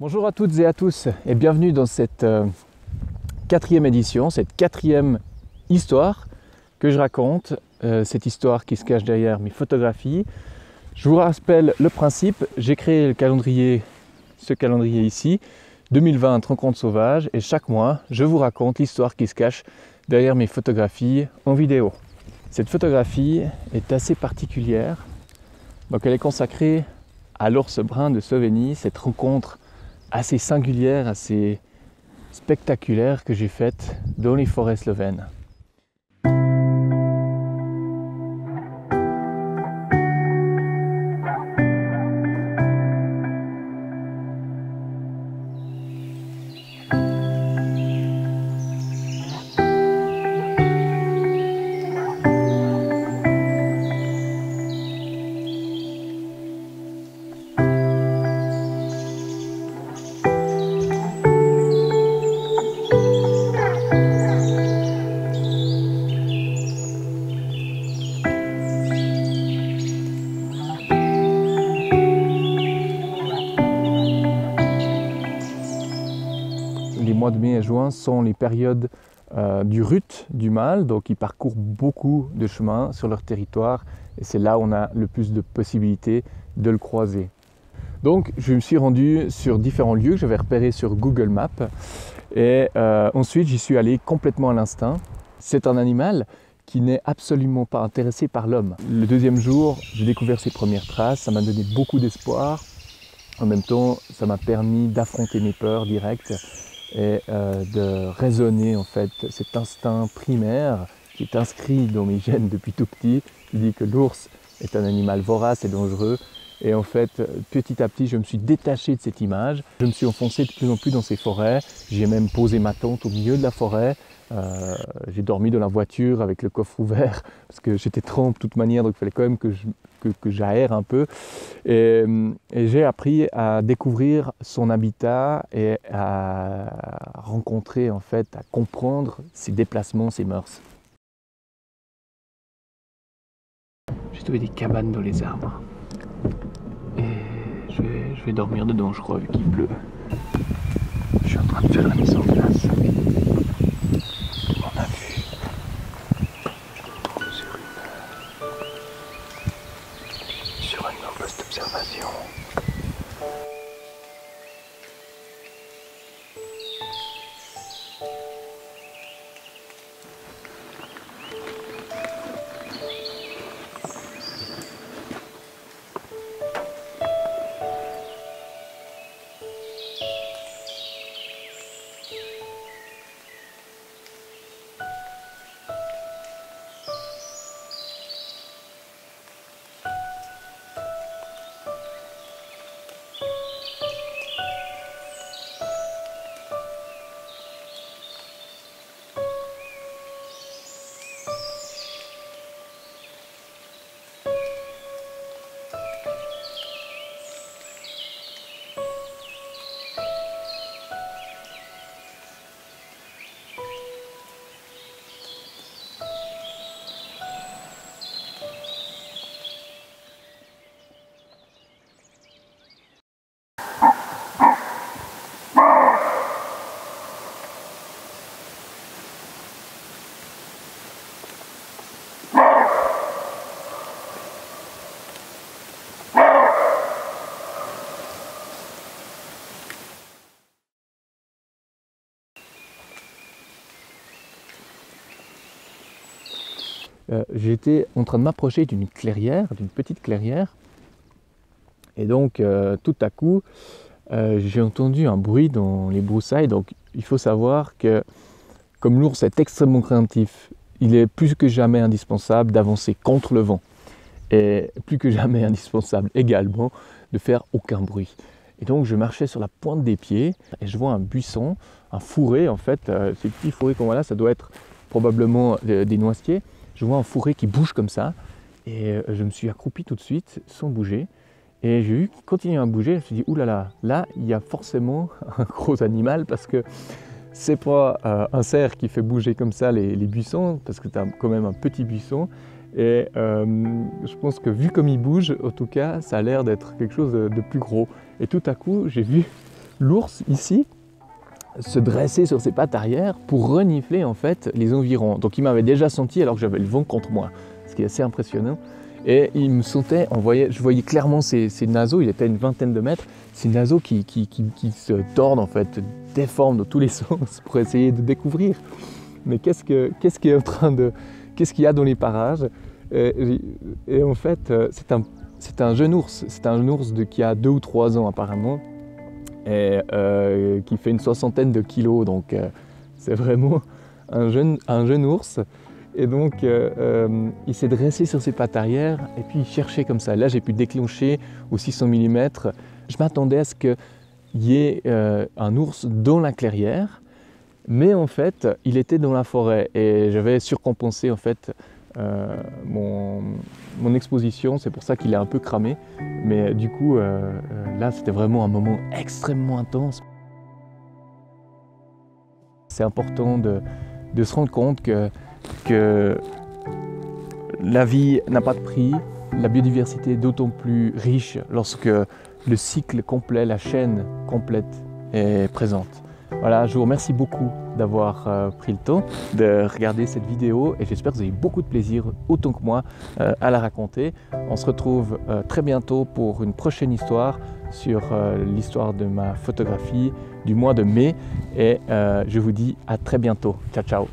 Bonjour à toutes et à tous et bienvenue dans cette quatrième édition, cette quatrième histoire que je raconte, cette histoire qui se cache derrière mes photographies. Je vous rappelle le principe, j'ai créé le calendrier, ce calendrier ici, 2020 Rencontres sauvages, et chaque mois je vous raconte l'histoire qui se cache derrière mes photographies en vidéo. Cette photographie est assez particulière, donc elle est consacrée à l'ours brun de Slovénie, cette rencontre assez singulière, assez spectaculaire que j'ai faite dans les forêts slovènes. Les mois de mai et juin sont les périodes du rut du mâle, donc ils parcourent beaucoup de chemins sur leur territoire et c'est là où on a le plus de possibilités de le croiser. Donc je me suis rendu sur différents lieux que j'avais repérés sur Google Maps et ensuite j'y suis allé complètement à l'instinct. C'est un animal qui n'est absolument pas intéressé par l'homme. Le deuxième jour, j'ai découvert ses premières traces, ça m'a donné beaucoup d'espoir. En même temps, ça m'a permis d'affronter mes peurs directes et de raisonner en fait cet instinct primaire qui est inscrit dans mes gènes depuis tout petit, qui dit que l'ours est un animal vorace et dangereux. Et en fait, petit à petit, je me suis détaché de cette image. Je me suis enfoncé de plus en plus dans ces forêts. J'ai même posé ma tente au milieu de la forêt. J'ai dormi dans la voiture avec le coffre ouvert parce que j'étais trempé de toute manière, donc il fallait quand même que j'aère un peu. Et j'ai appris à découvrir son habitat et à rencontrer, en fait, à comprendre ses déplacements, ses mœurs. J'ai trouvé des cabanes dans les arbres. Et je vais dormir dedans, je crois, vu qu'il pleut. Je suis en train de faire la mise en place. On a vu sur un poste d'observation. J'étais en train de m'approcher d'une clairière, d'une petite clairière, et donc tout à coup j'ai entendu un bruit dans les broussailles. Donc il faut savoir que comme l'ours est extrêmement craintif, il est plus que jamais indispensable d'avancer contre le vent et plus que jamais indispensable également de faire aucun bruit. Et donc je marchais sur la pointe des pieds et je vois un buisson, un fourré en fait, ces petits fourrés qu'on voit là, ça doit être probablement des noisetiers. Je vois un fourré qui bouge comme ça et je me suis accroupi tout de suite sans bouger. Et j'ai vu qu'il continuait à bouger. Je me suis dit, oulala, là, il y a forcément un gros animal parce que c'est pas un cerf qui fait bouger comme ça les buissons, parce que tu as quand même un petit buisson. Et je pense que vu comme il bouge, en tout cas, ça a l'air d'être quelque chose de plus gros. Et tout à coup, j'ai vu l'ours ici se dressait sur ses pattes arrière pour renifler en fait les environs. Donc il m'avait déjà senti alors que j'avais le vent contre moi, ce qui est assez impressionnant. Et il me sentait, je voyais clairement ses naseaux, il était à une vingtaine de mètres, ces naseaux qui se tordent en fait, déforment dans tous les sens pour essayer de découvrir. Mais qu'est-ce qu'il y a dans les parages? Et en fait, c'est un jeune ours, qui a 2 ou 3 ans apparemment, et qui fait une 60aine de kilos, donc c'est vraiment un jeune ours. Et donc il s'est dressé sur ses pattes arrière et puis il cherchait comme ça. Là j'ai pu déclencher au 600 mm. Je m'attendais à ce qu'il y ait un ours dans la clairière, mais en fait il était dans la forêt et j'avais surcompensé en fait mon exposition, c'est pour ça qu'il est un peu cramé. Mais du coup là c'était vraiment un moment extrêmement intense. C'est important de se rendre compte que la vie n'a pas de prix, la biodiversité est d'autant plus riche lorsque le cycle complet, la chaîne complète est présente. Voilà, je vous remercie beaucoup d'avoir pris le temps de regarder cette vidéo et j'espère que vous avez eu beaucoup de plaisir, autant que moi, à la raconter. On se retrouve très bientôt pour une prochaine histoire sur l'histoire de ma photographie du mois de mai et je vous dis à très bientôt. Ciao, ciao!